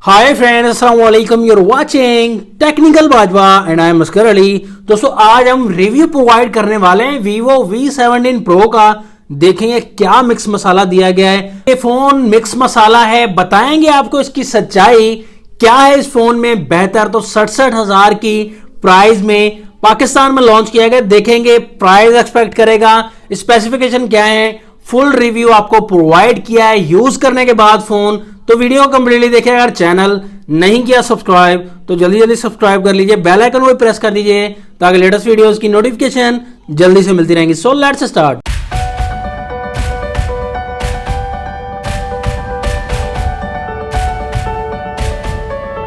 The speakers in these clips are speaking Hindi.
हाय फ्रेंड्स, अस्सलाम वालेकुम। Your watching technical Bajwa and I am Oscar Ali. दोस्तों, आज हम रिव्यू प्रोवाइड करने वाले हैं Vivo V17 Pro का। देखेंगे क्या मिक्स मसाला दिया गया है। ये फोन मिक्स मसाला है, बताएंगे आपको इसकी सच्चाई क्या है इस फोन में। बेहतर तो 67,000 की प्राइस में पाकिस्तान में लॉन्च किया गया। देखेंगे प्राइस एक्सपेक्ट करेगा, स्पेसिफिकेशन क्या है, फुल रिव्यू आपको प्रोवाइड किया है यूज करने के बाद फोन। तो वीडियो कंप्लीटली देखिए। अगर चैनल नहीं किया सब्सक्राइब तो जल्दी जल्दी सब्सक्राइब कर लीजिए, बेल आइकन को प्रेस कर दीजिए ताकि लेटेस्ट वीडियोस की नोटिफिकेशन जल्दी से मिलती रहेंगी। So let's start.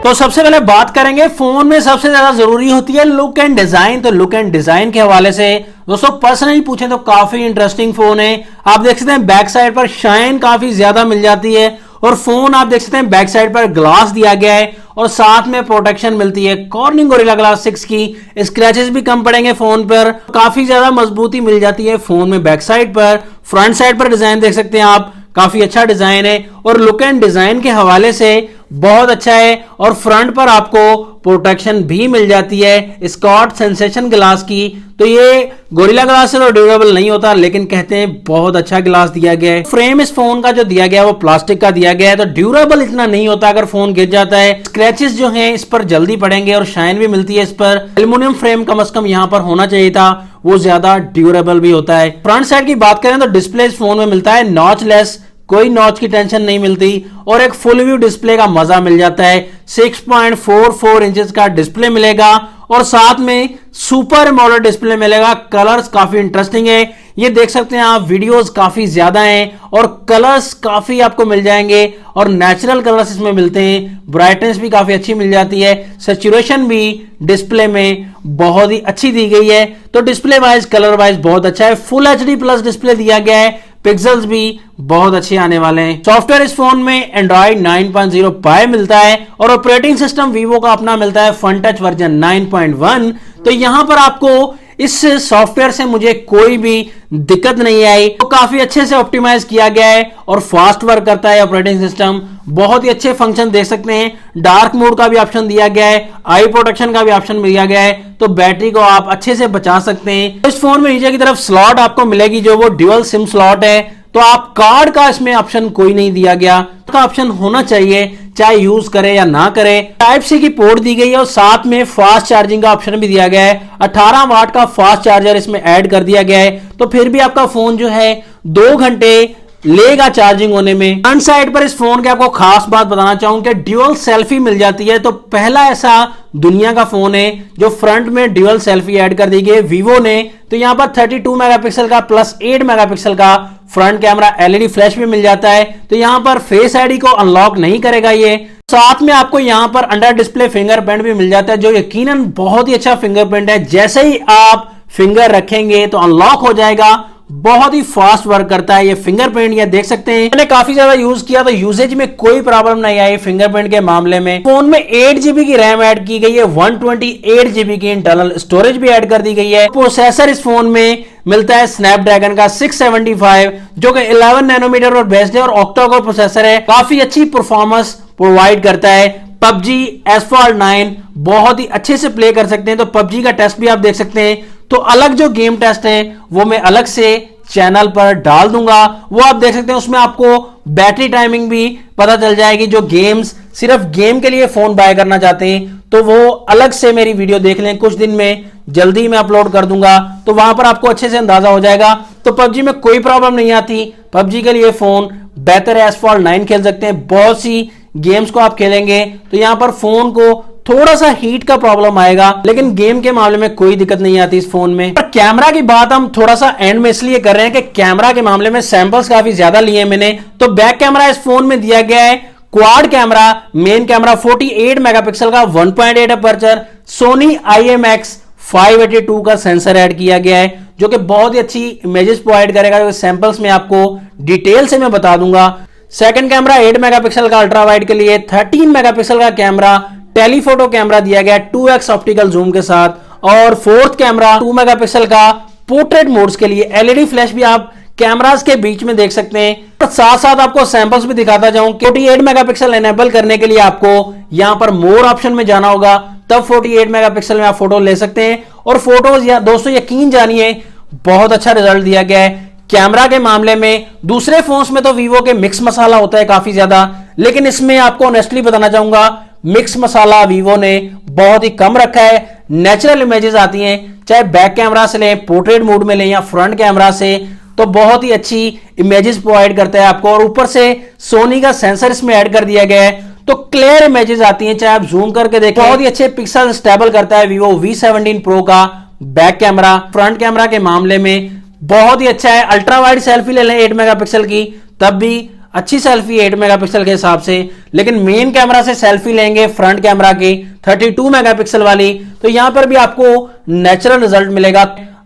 तो सबसे पहले बात करेंगे फोन में सबसे ज्यादा जरूरी होती है लुक एंड डिजाइन। तो लुक एंड डिजाइन के हवाले से दोस्तों पर्सनली पूछें तो काफी इंटरेस्टिंग फोन है। आप देख सकते हैं बैक साइड पर शाइन काफी ज्यादा मिल जाती है और फोन आप देख सकते हैं बैक साइड पर ग्लास दिया गया है और साथ में प्रोटेक्शन मिलती है कॉर्निंग गोरिल्ला ग्लास 6 की। स्क्रैचेस भी कम पड़ेंगे फोन पर, काफी ज्यादा मजबूती मिल जाती है फोन में बैक साइड पर। फ्रंट साइड पर डिजाइन देख सकते हैं आप, काफी अच्छा डिजाइन है और लुक एंड डिजाइन के हवाले से बहुत अच्छा है। और फ्रंट पर आपको प्रोटेक्शन भी मिल जाती है स्कॉट सेंसेशन ग्लास की। तो ये गोरिल्ला ग्लास से तो ड्यूरेबल नहीं होता, लेकिन कहते हैं बहुत अच्छा ग्लास दिया गया है। फ्रेम इस फोन का जो दिया गया है वो प्लास्टिक का दिया गया है, तो ड्यूरेबल इतना नहीं होता अगर फोन गिर जाता है। स्क्रैचेस जो हैं इस पर जल्दी पड़ेंगे और शाइन भी मिलती है इस पर। एल्युमिनियम फ्रेम कम से कम यहां पर होना चाहिए था, वो ज्यादा ड्यूरेबल भी होता है। फ्रंट साइड की बात करें तो डिस्प्ले इस फोन में मिलता है नॉचलेस, कोई नॉच की टेंशन नहीं मिलती और एक फुल व्यू डिस्प्ले का मजा मिल जाता है। 6.44 इंचेस का डिस्प्ले मिलेगा और साथ में सुपर एमोलेड डिस्प्ले मिलेगा। कलर्स काफी इंटरेस्टिंग है, ये देख सकते हैं आप। वीडियोस काफी ज्यादा हैं और कलर्स काफी आपको मिल जाएंगे और नेचुरल कलर्स इसमें मिलते हैं। ब्राइटनेस भी काफी अच्छी मिल जाती है, सैचुरेशन भी डिस्प्ले में बहुत ही अच्छी दी गई है। तो डिस्प्ले वाइज कलर वाइज बहुत अच्छा है। फुल HD प्लस डिस्प्ले दिया गया है, पिक्सल्स भी बहुत अच्छे आने वाले हैं। सॉफ्टवेयर इस फोन में एंड्रॉइड 9.0 पाई मिलता है और ऑपरेटिंग सिस्टम वीवो का अपना मिलता है फन टच वर्जन 9.1। तो यहां पर आपको इस सॉफ्टवेयर से मुझे कोई भी दिक्कत नहीं आई, तो काफी अच्छे से ऑप्टिमाइज किया गया है और फास्ट वर्क करता है ऑपरेटिंग सिस्टम। बहुत ही अच्छे फंक्शन देख सकते हैं। डार्क मोड का भी ऑप्शन दिया गया है, आई प्रोटेक्शन का भी ऑप्शन दिया गया है, तो बैटरी को आप अच्छे से बचा सकते हैं। इस फोन में नीचे की तरफ स्लॉट आपको मिलेगी जो वो ड्यूअल सिम स्लॉट है। तो आप कार्ड का इसमें ऑप्शन कोई नहीं दिया गया, का ऑप्शन होना चाहिए चाहे यूज करे या ना करे। टाइप सी की पोर्ट दी गई है और साथ में फास्ट चार्जिंग का ऑप्शन भी दिया गया है। 18 वाट का फास्ट चार्जर इसमें ऐड कर दिया गया है, तो फिर भी आपका फोन जो है 2 घंटे लेगा चार्जिंग होने में। फ्रंट साइड पर इस फोन के आपको खास बात बताना चाहूंगा कि ड्यूअल सेल्फी मिल जाती है। तो पहला ऐसा दुनिया का फोन है जो फ्रंट में ड्यूअल सेल्फी ऐड कर दी गई वीवो ने। तो यहां पर 32 मेगापिक्सल का प्लस 8 मेगापिक्सल का फ्रंट कैमरा, LED फ्लैश भी मिल जाता है। तो यहां पर फेस आईडी को अनलॉक नहीं करेगा ये। साथ में आपको यहां पर अंडर डिस्प्ले फिंगरप्रिंट भी मिल जाता है जो यकीनन बहुत ही अच्छा फिंगरप्रिंट है। जैसे ही आप फिंगर रखेंगे तो अनलॉक हो जाएगा, बहुत ही फास्ट वर्क करता है ये फिंगरप्रिंट। ये देख सकते हैं, मैंने काफी ज्यादा यूज किया तो यूजेज में कोई प्रॉब्लम नहीं आई फिंगरप्रिंट के मामले में। फोन में 8GB की रैम ऐड की गई है, 128GB की इंटरनल स्टोरेज भी ऐड कर दी गई है। प्रोसेसर इस फोन में मिलता है स्नैपड्रैगन का 675 जो कि 11 नैनोमीटर और बेस्ड है और ऑक्टा कोर प्रोसेसर है। काफी अच्छी परफॉर्मेंस प्रोवाइड करता है। PUBG, Asphalt 9 बहुत ही अच्छे से प्ले कर सकते हैं। तो PUBG का टेस्ट भी आप देख सकते हैं। तो अलग जो गेम टेस्ट हैं वो मैं अलग से चैनल पर डाल दूंगा, वो आप देख सकते हैं। उसमें आपको बैटरी टाइमिंग भी पता चल जाएगी। जो गेम्स सिर्फ गेम के लिए फोन बाय करना चाहते हैं तो वो अलग से मेरी वीडियो देख लें, कुछ दिन में जल्दी मैं अपलोड कर दूंगा, तो वहां पर आपको अच्छे से अंदाजा हो जाएगा। तो PUBG में कोई प्रॉब्लम नहीं आती। PUBG के लिए फोन बेहतर है, Asphalt 9 खेल सकते हैं। बहुत सी गेम्स को आप खेलेंगे तो यहां पर फोन को थोड़ा सा हीट का प्रॉब्लम आएगा, लेकिन गेम के मामले में कोई दिक्कत नहीं आती इस फोन में। पर कैमरा की बात हम थोड़ा सा एंड में इसलिए कर रहे हैं कि कैमरा के मामले में सैंपल्स काफी ज्यादा लिए मैंने। तो बैक कैमरा इस फोन में दिया गया है quad camera. Main camera 48 megapixel का 1.8 अपर्चर, सोनी IMX 582 का सेंसर ऐड किया गया है जो कि बहुत ही अच्छी इमेजेस प्रोवाइड करेगा। सैंपल्स में आपको डिटेल से मैं बता दूंगा। सेकंड कैमरा 8 मेगापिक्सल का अल्ट्रा वाइड के लिए, 13 मेगापिक्सल का कैमरा टेलीफोटो कैमरा दिया गया 2x ऑप्टिकल जूम के साथ। और फोर्थ कैमरा 2 मेगापिक्सल का पोर्ट्रेट मोड्स के लिए। LED फ्लैश भी आप कैमरास के बीच में देख सकते हैं। और साथ साथ आपको सैंपल्स भी दिखाता जाऊं। 48 मेगापिक्सल एनेबल करने के लिए आपको यहां पर मोर ऑप्शन में जाना होगा, तब 48 मेगापिक्सल में आप फोटो ले सकते हैं। और फोटोज या दोस्तों यकीन जानिए बहुत अच्छा रिजल्ट दिया गया है कैमरा के मामले में। दूसरे फोन्स में तो वीवो के मिक्स मसाला होता है काफी ज्यादा, लेकिन इसमें आपको ऑनेस्टली बताना चाहूंगा मिक्स मसाला वीवो ने बहुत ही कम रखा है। नेचुरल इमेजेस आती हैं, चाहे बैक कैमरा से लें, पोर्ट्रेट मोड में लें या फ्रंट कैमरा से, तो बहुत ही अच्छी इमेजेस प्रोवाइड करता है आपको। और ऊपर से सोनी का सेंसर इसमें ऐड कर दिया गया है, तो क्लियर इमेजेस आती हैं, चाहे आप जूम करके देखें। बहुत ही अच्छे पिक्सल स्टेबल करता है वीवो V17 प्रो का बैक कैमरा। फ्रंट कैमरा के मामले में बहुत ही अच्छा है। अल्ट्रा वाइड सेल्फी ले लें 8 मेगापिक्सल की, तब भी अच्छी सेल्फी 8 मेगापिक्सल के हिसाब से। लेकिन मेन कैमरा से सेल्फी लेंगे फ्रंट कैमरा की 32 मेगापिक्सल वाली, तो यहां पर भी आपको नेचुरल रिजल्ट मिलेगा।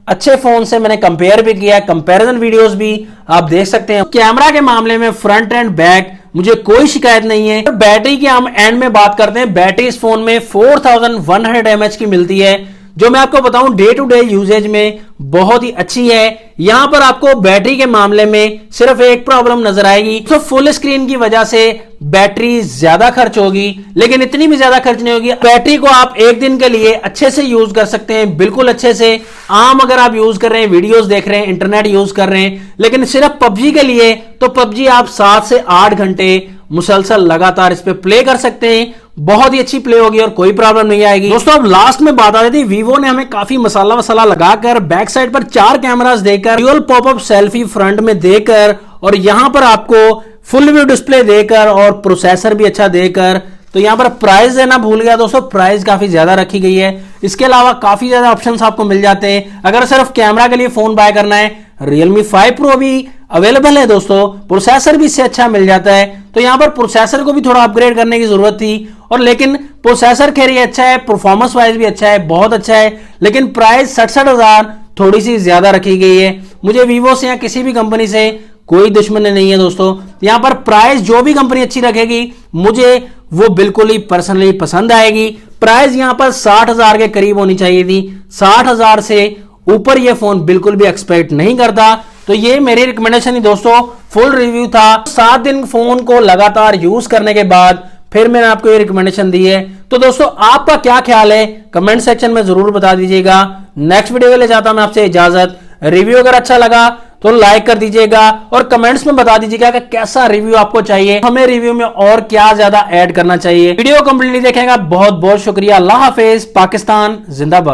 अच्छे फोन से मैंने कंपेयर भी किया है, कंपैरिजन वीडियोस भी आप देख सकते हैं। कैमरा के मामले में फ्रंट एंड बैक मुझे कोई शिकायत नहीं है। बैटरी की हम एंड में बात करते हैं। बैटरी इस फोन में 4100 mAh की मिलती है, जो मैं आपको बताऊं डे टू डे यूजेज में बहुत ही अच्छी है। यहां पर आपको बैटरी के मामले में सिर्फ एक प्रॉब्लम नजर आएगी, तो फुल स्क्रीन की वजह से बैटरी ज्यादा खर्च होगी, लेकिन इतनी भी ज्यादा खर्च नहीं होगी। बैटरी को आप एक दिन के लिए अच्छे से यूज कर सकते हैं, बिल्कुल अच्छे से। आम अगर आप यूज कर रहे हैं, वीडियोस देख रहे हैं, इंटरनेट यूज कर रहे हैं, लेकिन सिर्फ पबजी के लिए, तो पबजी आप 7 से 8 घंटे मुसलसल लगातार इस पे प्ले कर सकते हैं। बहुत ही अच्छी प्ले होगी और कोई प्रॉब्लम नहीं आएगी। दोस्तों अब लास्ट में बात आ रही थी, वीवो ने हमें काफी मसाला वसाला लगाकर बैक साइड पर 4 कैमरास देकर, ड्यूल पॉपअप सेल्फी फ्रंट में देकर, और यहां पर आपको फुल व्यू डिस्प्ले देकर और प्रोसेसर भी अच्छा देकर, तो यहां पर प्राइस देना भूल गया दोस्तों, प्राइस काफी ज्यादा रखी गई है। इसके अलावा काफी ज्यादा ऑप्शंस आपको मिल जाते हैं। अगर सिर्फ कैमरा के लिए फोन बाय करना है, Realme 5 Pro भी अवेलेबल है दोस्तों, प्रोसेसर भी इससे अच्छा मिल जाता है। तो यहां पर प्रोसेसर को भी थोड़ा अपग्रेड करने की जरूरत थी, और लेकिन प्रोसेसर खैर ये अच्छा है, परफॉर्मेंस वाइज भी अच्छा है, बहुत अच्छा है, लेकिन प्राइस 67,000 थोड़ी सी ज्यादा रखी गई है। मुझे वीवो से या किसी भी कंपनी से कोई दुश्मनी नहीं है दोस्तों। यहां पर प्राइस जो भी कंपनी अच्छी रखेगी मुझे वो बिल्कुल ही पर्सनली पसंद आएगी। प्राइस यहां पर 60,000 के करीब होनी चाहिए थी, 60,000 से ऊपर ये फोन बिल्कुल भी एक्सपेक्ट नहीं करता। तो ये मेरी रिकमेंडेशन ही दोस्तों, फुल रिव्यू था। 7 दिन फोन को लगातार यूज करने के बाद फिर मैंने आपको ये रिकमेंडेशन दी है। तो दोस्तों आपका क्या ख्याल है कमेंट सेक्शन में जरूर बता दीजिएगा। नेक्स्ट वीडियो के लिए चाहता हूं मैं आपसे इजाजत। रिव्यू अगर अच्छा लगा तो लाइक कर दीजिएगा और कमेंट्स में बता दीजिएगा कि कैसा रिव्यू आपको चाहिए, हमें रिव्यू में और क्या ज्यादा ऐड करना चाहिए। वीडियो कंप्लीटली देखेगा बहुत बहुत शुक्रिया। अल्लाह हाफिज। पाकिस्तान जिंदाबाद।